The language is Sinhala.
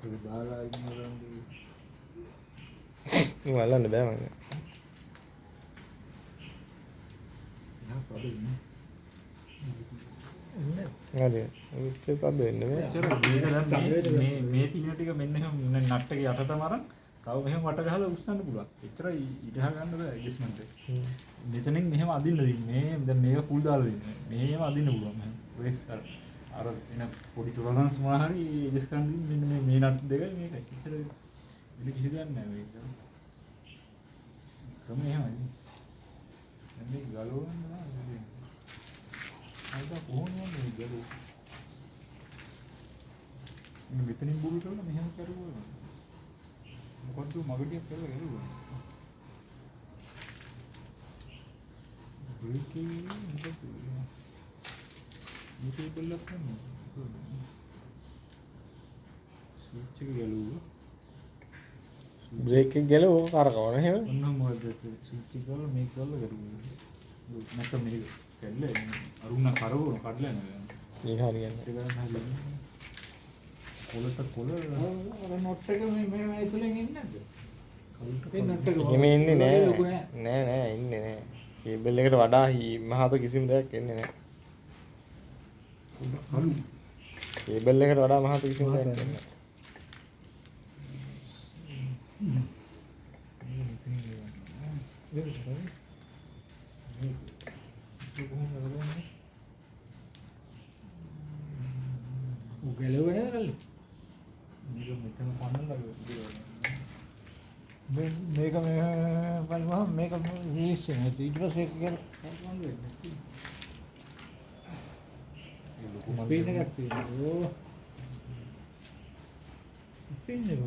ඒ දාලා ඉන්නවලු වලන්න බෑ මම. නා පොඩි ඉන්නේ. හරි. උච්ච තද වෙන්න බෑ. එච්චර මේක දැන් මේ තින ටික මෙන්න එහෙම නට්ටකේ යටටම අරන් තව මෙහෙම වට ගහලා උස්සන්න පුළුවන්. එච්චරයි ඉරහ ගන්න බෑ ඇඩ්ජස්ට්මන්ට් එක. මෙතනින් මෙහෙම අදින්න දෙන්නේ. මේ දැන් මේක ෆුල් දාලා දෙන්නේ. මෙහෙම අදින්න පුළුවන්. මෙහෙම රේස් අර එන පොඩි ටොලරන්ස් මොනවා හරි ඇඩ්ජස්ට් කරන් දෙන්නේ මෙන්න මේ නට් දෙකයි මේකයි. එච්චර වෙන කිසි දෙයක් නෑ මේක. ක්‍රමය එහෙමයි. දැන් මේක ගලවන්න නෑ. අයිද කොහොමද මේ ගලව? මෙතනින් බුරු කරලා මෙහෙම කරුවා. මොකද්ද මගටියක් කරලා ගලුවා. බ්‍රේකින් මොකද? මේක බලලා තමයි. ස්විච් එක ගලුවා. බ්‍රේක් එක ගල ඕක කරකවන එහෙම. ඔන්න මොකද ස්විච් එක ගලලා මේක ගලලා ගලුවා. නැත්නම් මේක කැඩලා අරුණ කරවන කඩලා යනවා. මේක හරියන්නේ. ඒක ගන්න හරියන්නේ. කොලට කොල අර නොට් එක මේ ඇතුලෙන් එන්නේ නැද්ද? ඒ නොට් එක එහෙම ඉන්නේ නෑ. නෑ ඉන්නේ නෑ. කේබල් එකට වඩා මහත කිසිම දෙයක් එන්නේ නෑ. අලු කේබල් එකට වඩා මහත කිසිම දෙයක් එන්නේ නෑ. උගලව නේද? මේක මෙතන පන්නලා මේක මේ බලුවහම මේක රිලීස් වෙනවා. ඊට පස්සේ ඒක ගැන කොහොමද වෙන්නේ? ඒ ලොකු ස්පීඩ් එකක් තියෙනවා. ස්පීඩ් එක.